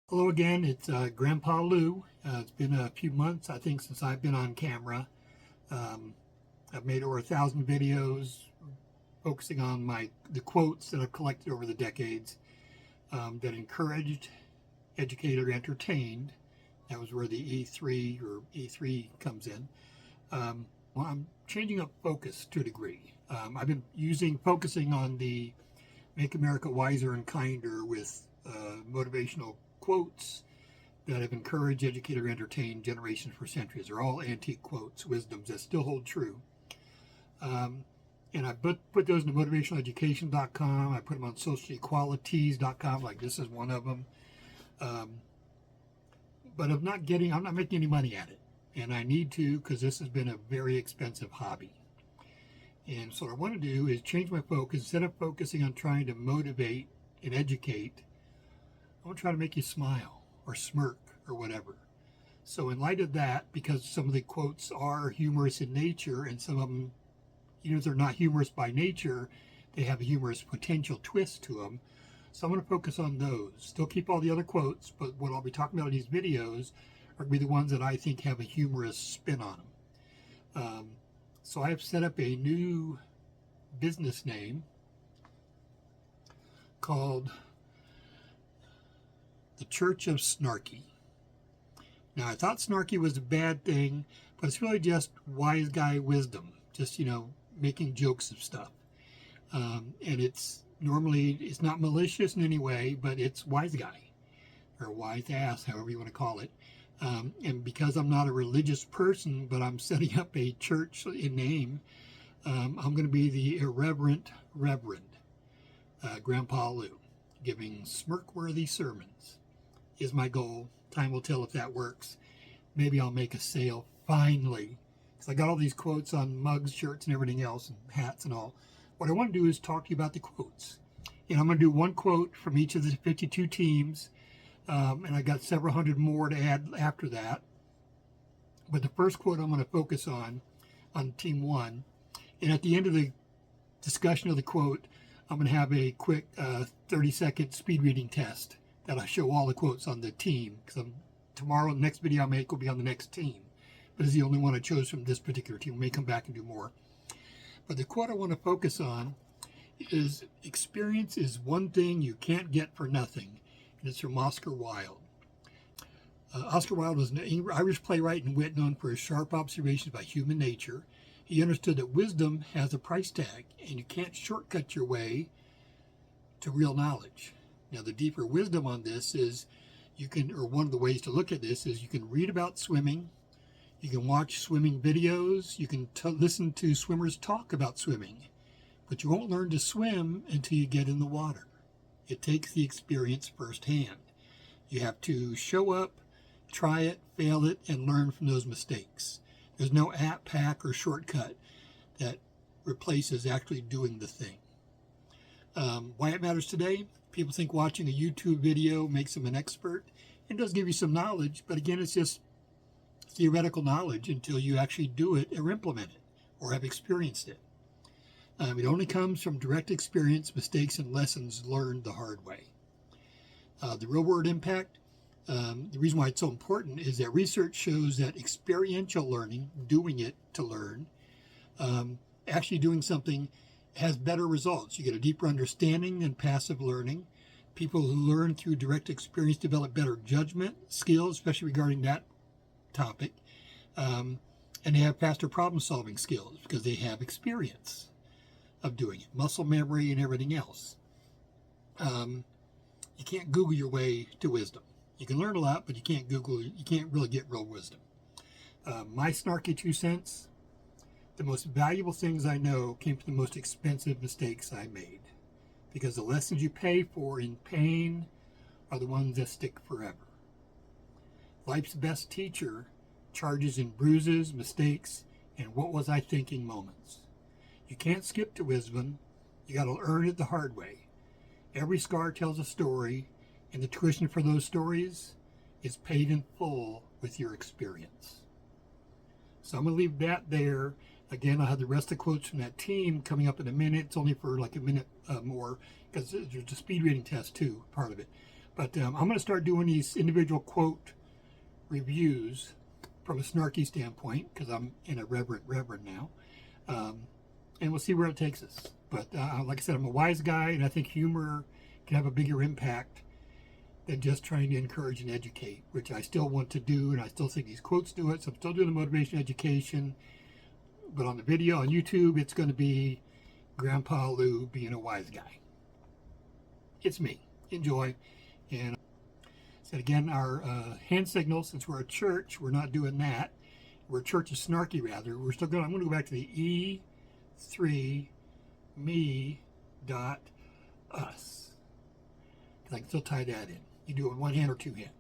Hello again, it's Grandpa Lou. It's been a few months, I think, since I've been on camera. I've made over 1,000 videos focusing on the quotes that I've collected over the decades that encouraged, educated, or entertained. That was where the E3 comes in. Well, I'm changing up focus to a degree. I've been focusing on the Make America Wiser and Kinder with motivational quotes that have encouraged, educated, or entertained generations for centuries. They're all antique quotes, wisdoms that still hold true. And I put those into motivationaleducation.com. I put them on socialequalities.com, like this is one of them. But I'm not making any money at it. And I need to, because this has been a very expensive hobby. And so what I want to do is change my focus. Instead of focusing on trying to motivate and educate, I want to try to make you smile or smirk or whatever. So in light of that, because some of the quotes are humorous in nature and some of them, even if they're not humorous by nature, they have a humorous potential twist to them. So I'm going to focus on those. Still keep all the other quotes, but what I'll be talking about in these videos are going to be the ones that I think have a humorous spin on them. So I have set up a new business name called the Church of Snarky. Now, I thought snarky was a bad thing, but it's really just wise guy wisdom, just, making jokes of stuff. And it's not malicious in any way, but it's wise guy or wise ass, however you want to call it. And because I'm not a religious person, but I'm setting up a church in name, I'm going to be the irreverent Reverend Grandpa Lou, giving smirk-worthy sermons is my goal. Time will tell if that works. Maybe I'll make a sale finally, because I got all these quotes on mugs, shirts, and everything else, and hats and all. What I want to do is talk to you about the quotes. And I'm going to do one quote from each of the 52 teams, and I got several hundred more to add after that. But the first quote I'm going to focus on team one. And at the end of the discussion of the quote, I'm going to have a quick 30-second speed reading test that I show all the quotes on the team, because tomorrow, the next video I make will be on the next team. But it's the only one I chose from this particular team. We may come back and do more. But the quote I want to focus on is, experience is one thing you can't get for nothing. And it's from Oscar Wilde. Oscar Wilde was an Irish playwright and wit known for his sharp observations about human nature. He understood that wisdom has a price tag, and you can't shortcut your way to real knowledge. Now, the deeper wisdom on this is one of the ways to look at this is you can read about swimming, you can watch swimming videos, you can listen to swimmers talk about swimming, but you won't learn to swim until you get in the water. It takes the experience firsthand. You have to show up, try it, fail it, and learn from those mistakes. There's no app, hack, or shortcut that replaces actually doing the thing. Why it matters today? People think watching a YouTube video makes them an expert. It does give you some knowledge, but again, it's just theoretical knowledge until you actually do it or implement it or have experienced it. It only comes from direct experience, mistakes, and lessons learned the hard way. The real world impact, the reason why it's so important is that research shows that experiential learning, doing it to learn, actually doing something has better results. You get a deeper understanding than passive learning. People who learn through direct experience develop better judgment skills, especially regarding that topic. And they have faster problem-solving skills because they have experience of doing it, muscle memory and everything else. You can't Google your way to wisdom. You can learn a lot, but you can't really get real wisdom. My snarky 2 cents, the most valuable things I know came from the most expensive mistakes I made, because the lessons you pay for in pain are the ones that stick forever. Life's best teacher charges in bruises, mistakes, and what was I thinking moments. You can't skip to wisdom. You got to earn it the hard way. Every scar tells a story, and the tuition for those stories is paid in full with your experience. So I'm going to leave that there. Again, I'll have the rest of the quotes from that team coming up in a minute. It's only for like a minute more, because there's a speed reading test too, part of it. But I'm going to start doing these individual quote reviews from a snarky standpoint, because I'm in a reverend now. And we'll see where it takes us. But like I said, I'm a wise guy, and I think humor can have a bigger impact than just trying to encourage and educate, which I still want to do, and I still think these quotes do it. So I'm still doing the motivation education, but on the video on YouTube, it's going to be Grandpa Lou being a wise guy. It's me. Enjoy. And so again, our hand signals, since we're a church, we're not doing that. We're Church of Snarky, rather. We're still going. I'm going to go back to the E3 me dot us. I can still tie that in. You do it with one hand or two hands.